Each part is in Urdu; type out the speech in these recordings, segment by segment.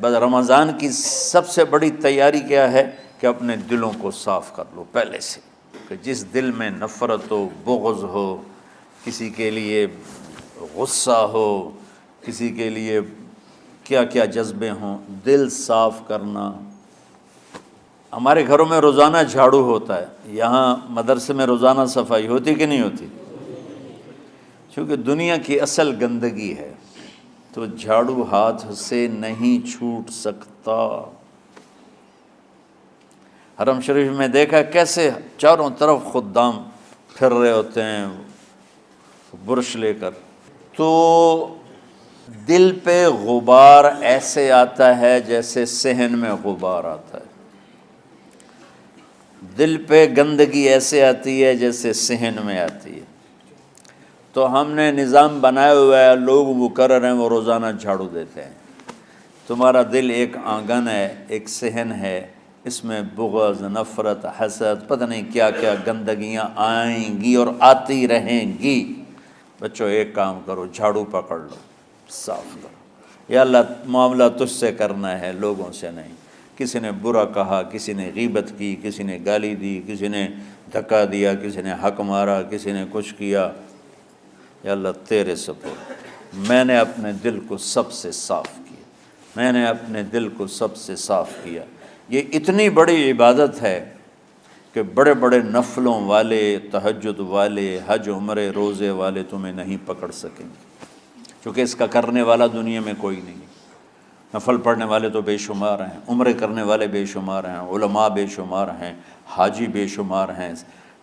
بس رمضان کی سب سے بڑی تیاری کیا ہے کہ اپنے دلوں کو صاف کر لو پہلے سے، کہ جس دل میں نفرت ہو، بغض ہو، کسی کے لیے غصہ ہو، کسی کے لیے کیا کیا جذبے ہوں، دل صاف کرنا۔ ہمارے گھروں میں روزانہ جھاڑو ہوتا ہے، یہاں مدرسے میں روزانہ صفائی ہوتی کہ نہیں ہوتی؟ چونکہ دنیا کی اصل گندگی ہے تو جھاڑو ہاتھ سے نہیں چھوٹ سکتا۔ حرم شریف میں دیکھا کیسے چاروں طرف خدام پھر رہے ہوتے ہیں برش لے کر، تو دل پہ غبار ایسے آتا ہے جیسے صحن میں غبار آتا ہے، دل پہ گندگی ایسے آتی ہے جیسے صحن میں آتی ہے۔ تو ہم نے نظام بنایا ہوا ہے، لوگ مقرر ہیں وہ روزانہ جھاڑو دیتے ہیں۔ تمہارا دل ایک آنگن ہے، ایک صحن ہے، اس میں بغض، نفرت، حسد، پتہ نہیں کیا کیا گندگیاں آئیں گی اور آتی رہیں گی۔ بچوں ایک کام کرو، جھاڑو پکڑ لو، صاف کرو۔ یا اللہ معاملہ تجھ سے کرنا ہے، لوگوں سے نہیں۔ کسی نے برا کہا، کسی نے غیبت کی، کسی نے گالی دی، کسی نے دھکا دیا، کسی نے حق مارا، کسی نے کچھ کیا، یا اللہ تیرے سپرد میں نے اپنے دل کو سب سے صاف کیا، میں نے اپنے دل کو سب سے صاف کیا۔ یہ اتنی بڑی عبادت ہے کہ بڑے بڑے نفلوں والے، تہجد والے، حج عمرے روزے والے تمہیں نہیں پکڑ سکیں گے، چونکہ اس کا کرنے والا دنیا میں کوئی نہیں۔ نفل پڑھنے والے تو بے شمار ہیں، عمرے کرنے والے بے شمار ہیں، علماء بے شمار ہیں، حاجی بے شمار ہیں،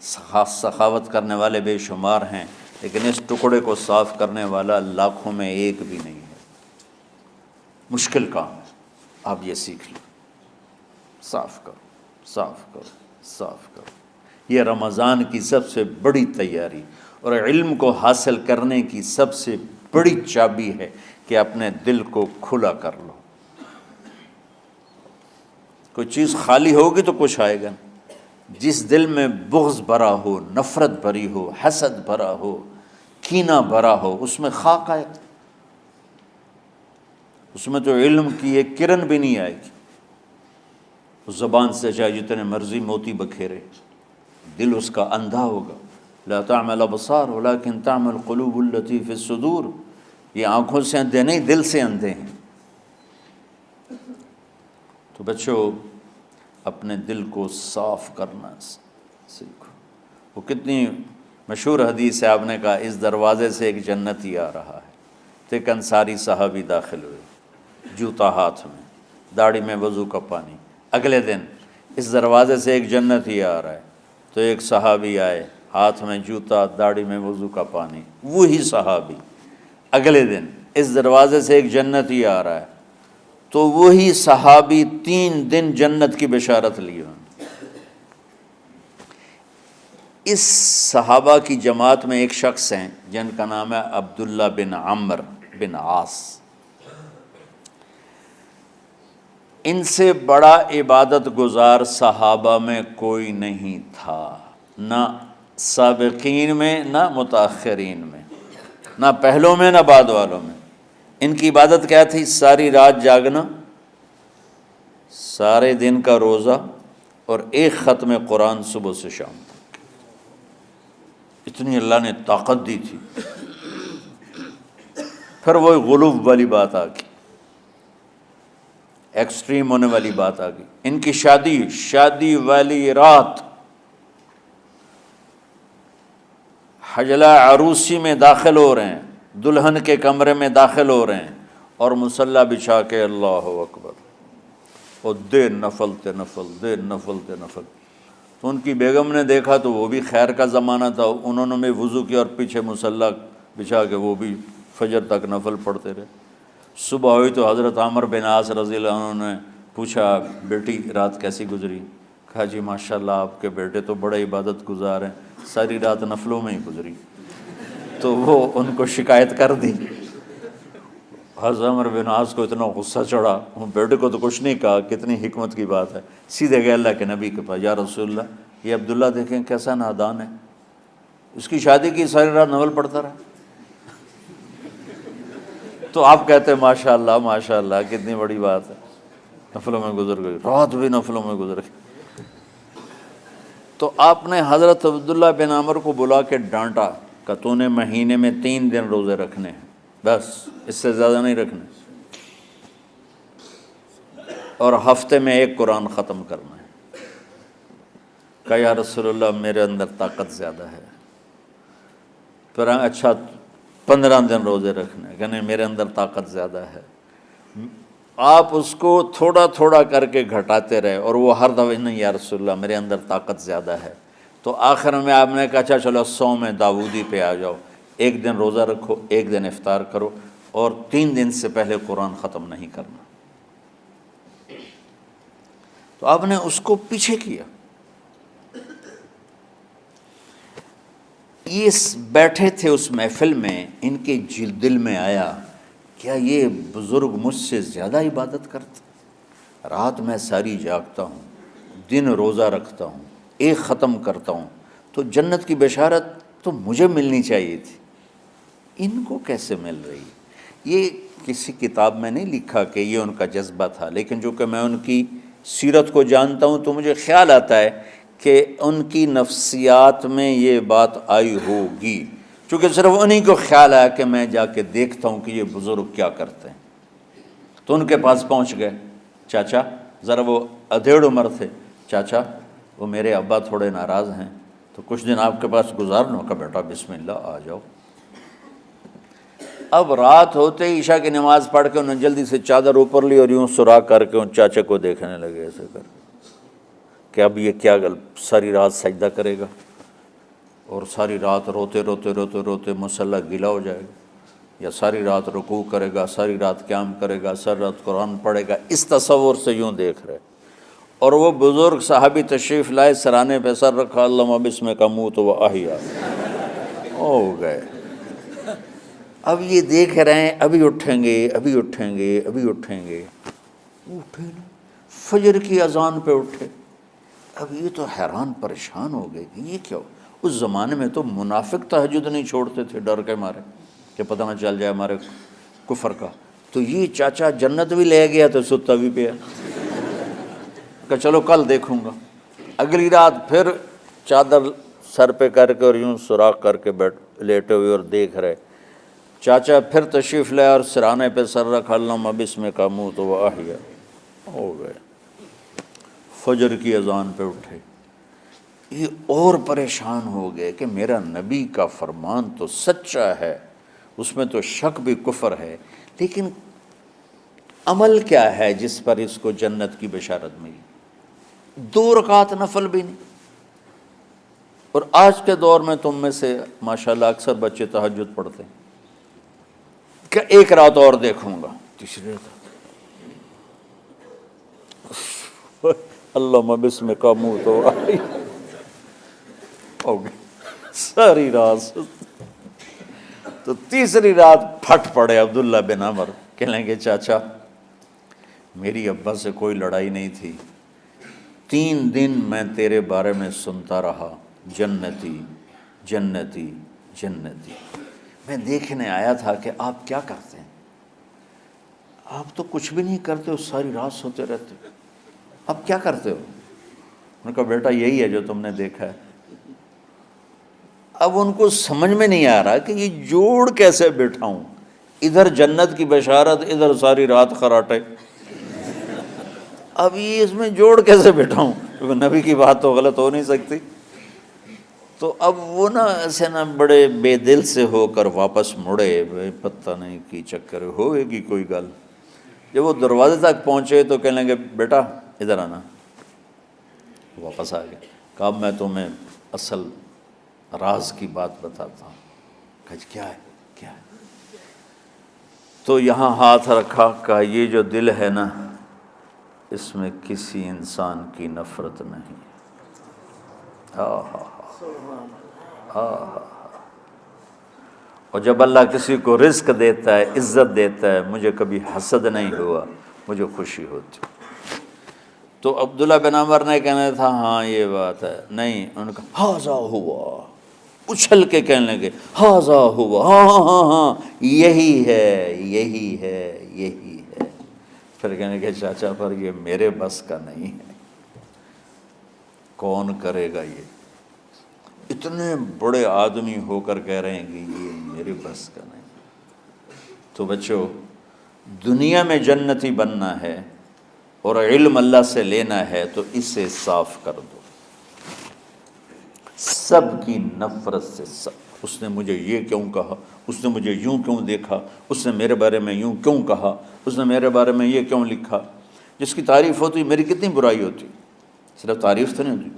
سخاوت کرنے والے بے شمار ہیں، لیکن اس ٹکڑے کو صاف کرنے والا لاکھوں میں ایک بھی نہیں ہے۔ مشکل کام ہے، آپ یہ سیکھ لیں، صاف کرو، صاف کرو، صاف کرو۔ یہ رمضان کی سب سے بڑی تیاری اور علم کو حاصل کرنے کی سب سے بڑی چابی ہے کہ اپنے دل کو کھلا کر لو۔ کوئی چیز خالی ہوگی تو کچھ آئے گا۔ جس دل میں بغض بھرا ہو، نفرت بھری ہو، حسد بھرا ہو، کینہ بھرا ہو، اس میں خاک آئے گا، اس میں تو علم کی ایک کرن بھی نہیں آئے گی۔ اس زبان سے چاہے جتنے مرضی موتی بکھیرے، دل اس کا اندھا ہوگا۔ لا تعمى الابصار ولكن تعمى القلوب التي في الصدور۔ یہ آنکھوں سے اندھے نہیں، دل سے اندھے ہیں۔ تو بچوں اپنے دل کو صاف کرنا سیکھو۔ وہ کتنی مشہور حدیث ہے، آپ نے کہا اس دروازے سے ایک جنتی آ رہا ہے، تو ایک انصاری صحابی داخل ہوئے، جوتا ہاتھ میں، داڑھی میں وضو کا پانی۔ اگلے دن اس دروازے سے ایک جنتی آ رہا ہے، تو ایک صحابی آئے، ہاتھ میں جوتا، داڑھی میں وضو کا پانی۔ وہی صحابی اگلے دن اس دروازے سے ایک جنتی آ رہا ہے، تو وہی صحابی 3 دن جنت کی بشارت لی۔ اس صحابہ کی جماعت میں ایک شخص ہیں جن کا نام ہے عبداللہ بن عمرو بن عاص۔ ان سے بڑا عبادت گزار صحابہ میں کوئی نہیں تھا، نہ سابقین میں، نہ متاخرین میں، نہ پہلوں میں، نہ بعد والوں میں۔ ان کی عبادت کیا تھی؟ ساری رات جاگنا، سارے دن کا روزہ، اور ایک ختم قرآن صبح سے شام تک۔ اتنی اللہ نے طاقت دی تھی۔ پھر وہ غلو والی بات آ گئی، ایکسٹریم ہونے والی بات آ گئی۔ ان کی شادی والی رات حجلہ عروسی میں داخل ہو رہے ہیں، دلہن کے کمرے میں داخل ہو رہے ہیں، اور مصلی بچھا کے اللہ اکبر، اور دیر نفل تے نفل، دیر نفل تے نفل۔ تو ان کی بیگم نے دیکھا تو وہ بھی خیر کا زمانہ تھا، انہوں نے بھی وضو کیا اور پیچھے مصلی بچھا کے وہ بھی فجر تک نفل پڑھتے رہے۔ صبح ہوئی تو حضرت عمرو بن عاص رضی اللہ عنہ نے پوچھا بیٹی رات کیسی گزری؟ کہا جی ماشاءاللہ آپ کے بیٹے تو بڑے عبادت گزار ہیں، ساری رات نفلوں میں ہی گزری۔ تو وہ ان کو شکایت کر دی۔ حضرت عمرو بن عاص کو اتنا غصہ چڑھا، وہ بیٹے کو تو کچھ نہیں کہا، کتنی حکمت کی بات ہے، سیدھے گئے اللہ کے نبی کے پاس، یا رسول اللہ یہ عبداللہ دیکھیں کیسا نادان ہے، اس کی شادی کی ساری رات نفل پڑھتا رہا۔ تو آپ کہتے ہیں ماشاء اللہ کتنی بڑی بات ہے، نفلوں میں گزر گئی، رات بھی نفلوں میں گزر گئی۔ تو آپ نے حضرت عبداللہ بن عمر کو بلا کے ڈانٹا کہ تو نے مہینے میں 3 دن روزے رکھنے ہیں، بس اس سے زیادہ نہیں رکھنے، اور ہفتے میں 1 قرآن ختم کرنا ہے۔ کہا یا رسول اللہ میرے اندر طاقت زیادہ ہے۔ پھر اچھا 15 دن روزے رکھنے ہیں، کہ نہیں میرے اندر طاقت زیادہ ہے۔ آپ اس کو تھوڑا تھوڑا کر کے گھٹاتے رہے، اور وہ ہر دفعہ نہیں یا رسول اللہ میرے اندر طاقت زیادہ ہے۔ تو آخر میں آپ نے کہا اچھا چلو صوم داؤدی پہ آ جاؤ، 1 دن روزہ رکھو، 1 دن افطار کرو، اور 3 دن سے پہلے قرآن ختم نہیں کرنا۔ تو آپ نے اس کو پیچھے کیا۔ یہ بیٹھے تھے اس محفل میں، ان کے دل میں آیا کیا یہ بزرگ مجھ سے زیادہ عبادت کرتا؟ رات میں ساری جاگتا ہوں، دن روزہ رکھتا ہوں، 1 ختم کرتا ہوں، تو جنت کی بشارت تو مجھے ملنی چاہیے تھی، ان کو کیسے مل رہی؟ یہ کسی کتاب میں نہیں لکھا کہ یہ ان کا جذبہ تھا، لیکن جو کہ میں ان کی سیرت کو جانتا ہوں تو مجھے خیال آتا ہے کہ ان کی نفسیات میں یہ بات آئی ہوگی، چونکہ صرف انہی کو خیال آیا کہ میں جا کے دیکھتا ہوں کہ یہ بزرگ کیا کرتے ہیں۔ تو ان کے پاس پہنچ گئے، چاچا ذرا، وہ ادھیڑ عمر تھے، چاچا وہ میرے ابا تھوڑے ناراض ہیں، تو کچھ دن آپ کے پاس گزارنا کا، بیٹا بسم اللہ آ جاؤ۔ اب رات ہوتے ہی عشاء کی نماز پڑھ کے انہوں نے جلدی سے چادر اوپر لی اور یوں سراغ کر کے ان چاچے کو دیکھنے لگے ایسے کر کہ اب یہ کیا ساری رات سجدہ کرے گا، اور ساری رات روتے روتے روتے روتے مصلی گیلا ہو جائے گا، یا ساری رات رکوع کرے گا، ساری رات قیام کرے گا، ساری رات قرآن پڑھے گا، اس تصور سے یوں دیکھ رہے۔ اور وہ بزرگ صحابی تشریف لائے، سرانے پہ سر رکھا، اللہم بسمک اموت و احیا، ہو گئے۔ اب یہ دیکھ رہے ہیں ابھی اٹھیں گے، ابھی اٹھیں گے، ابھی اٹھیں گے، اٹھے نا، فجر کی اذان پہ اٹھے۔ اب یہ تو حیران پریشان ہو گئے کہ یہ کیا ہو؟ اس زمانے میں تو منافق تہجد نہیں چھوڑتے تھے ڈر کے مارے کہ پتہ نہ چل جائے ہمارے کفر کا، تو یہ چاچا جنت بھی لے گیا تو ستا بھی پیا کہ چلو کل دیکھوں گا۔ اگلی رات پھر چادر سر پہ کر کے اور یوں سوراخ کر کے لیٹے ہوئے اور دیکھ رہے۔ چاچا پھر تشریف لے اور سرانے پہ سر رکھا، اللہم بسمک اموت و احیا، ہو گئے۔ فجر کی اذان پہ اٹھے، یہ اور پریشان ہو گئے کہ میرا نبی کا فرمان تو سچا ہے، اس میں تو شک بھی کفر ہے، لیکن عمل کیا ہے جس پر اس کو جنت کی بشارت ملی؟ 2 رکعت نفل بھی نہیں۔ اور آج کے دور میں تم میں سے ماشاءاللہ اکثر بچے تہجد پڑھتے ہیں کہ 1 رات اور دیکھوں گا، تیسری رات اللہم بسمک اموت و احیا، ہو گئی ساری رات۔ تو تیسری رات پھٹ پڑے عبداللہ بن عمر، کہنے گے چاچا میری ابا سے کوئی لڑائی نہیں تھی، 3 دن میں تیرے بارے میں سنتا رہا، جنتی جنتی جنتی۔ میں دیکھنے آیا تھا کہ آپ کیا کرتے ہیں، آپ تو کچھ بھی نہیں کرتے ہو، ساری رات سوتے رہتے ہو، اب کیا کرتے ہو؟ انہوں نے کہا بیٹا یہی ہے جو تم نے دیکھا ہے۔ اب ان کو سمجھ میں نہیں آ رہا کہ یہ جوڑ کیسے بٹھاؤں، ادھر جنت کی بشارت، ادھر ساری رات خراٹے، اب یہ اس میں جوڑ کیسے بٹھاؤں، کیونکہ نبی کی بات تو غلط ہو نہیں سکتی۔ تو اب وہ نا ایسے نا بڑے بے دل سے ہو کر واپس مڑے، پتہ نہیں کی چکر ہوئے گی کوئی گل۔ جب وہ دروازے تک پہنچے تو کہنے لگے بیٹا ادھر آنا، واپس آ گئے۔ کہا میں تمہیں اصل راز کی بات بتاتا ہوں۔ کہا کیا ہے کیا ہے؟ تو یہاں ہاتھ رکھا، کہا یہ جو دل ہے نا اس میں کسی انسان کی نفرت نہیں۔ اور جب اللہ کسی کو رزق دیتا ہے، عزت دیتا ہے، مجھے کبھی حسد نہیں ہوا، مجھے خوشی ہوتی۔ تو عبداللہ بن عمر نے کہنا تھا ہاں یہ بات ہے، نہیں، انہوں نے کہا ھذا ہوا، اچھل کے کہنے لگے ہاذا ہوا، ہاں ہاں ہاں ہاں یہی ہے یہی ہے یہی ہے۔ پھر کہنے لگے چاچا پر یہ میرے بس کا نہیں ہے، کون کرے گا یہ؟ اتنے بڑے آدمی ہو کر کہہ رہے ہیں کہ یہ میرے بس کا نہیں۔ تو بچوں، دنیا میں جنتی بننا ہے اور علم اللہ سے لینا ہے تو اسے صاف کر دو، سب کی نفرت سے۔ اس نے مجھے یہ کیوں کہا، اس نے مجھے یوں کیوں دیکھا، اس نے میرے بارے میں یوں کیوں کہا، اس نے میرے بارے میں یہ کیوں لکھا۔ جس کی تعریف ہوتی میری کتنی برائی ہوتی، صرف تعریف تو نہیں ہوتی،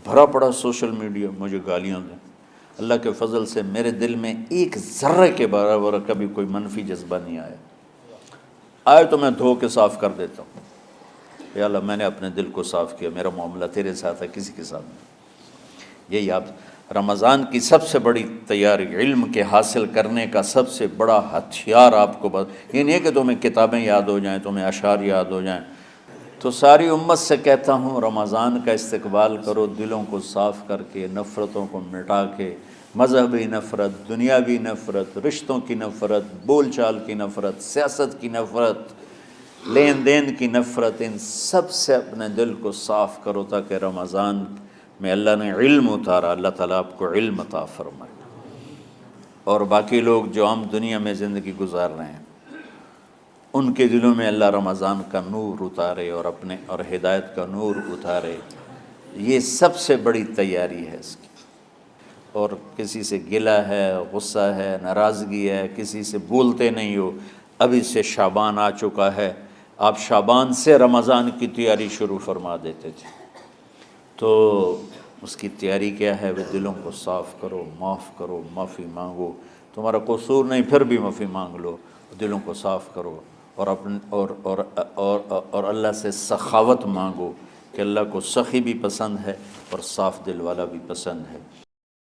بھرا پڑا سوشل میڈیا مجھے گالیاں دیں۔ اللہ کے فضل سے میرے دل میں ایک ذرے کے برابر کبھی کوئی منفی جذبہ نہیں آیا، آئے تو میں دھو کے صاف کر دیتا ہوں، یا اللہ میں نے اپنے دل کو صاف کیا، میرا معاملہ تیرے ساتھ ہے، کسی کے ساتھ نہیں۔ یہی آپ رمضان کی سب سے بڑی تیاری، علم کے حاصل کرنے کا سب سے بڑا ہتھیار آپ کو یہ نہیں ہے کہ تمہیں کتابیں یاد ہو جائیں، تمہیں اشعار یاد ہو جائیں۔ تو ساری امت سے کہتا ہوں رمضان کا استقبال کرو دلوں کو صاف کر کے، نفرتوں کو مٹا کے، مذہبی نفرت، دنیاوی نفرت، رشتوں کی نفرت، بول چال کی نفرت، سیاست کی نفرت، لین دین کی نفرت، ان سب سے اپنے دل کو صاف کرو تاکہ رمضان میں اللہ نے علم اتارا، اللہ تعالیٰ آپ کو علم عطا فرمائے، اور باقی لوگ جو عام دنیا میں زندگی گزار رہے ہیں ان کے دلوں میں اللہ رمضان کا نور اتارے اور ہدایت کا نور اتارے۔ یہ سب سے بڑی تیاری ہے اس کی۔ اور کسی سے گلہ ہے، غصہ ہے، ناراضگی ہے، کسی سے بولتے نہیں ہو، ابھی سے شعبان آ چکا ہے، آپ شعبان سے رمضان کی تیاری شروع فرما دیتے تھے، تو اس کی تیاری کیا ہے؟ وہ دلوں کو صاف کرو، معاف کرو، معافی مانگو، تمہارا قصور نہیں پھر بھی معافی مانگ لو، دلوں کو صاف کرو، اور اللہ سے سخاوت مانگو کہ اللہ کو سخی بھی پسند ہے اور صاف دل والا بھی پسند ہے۔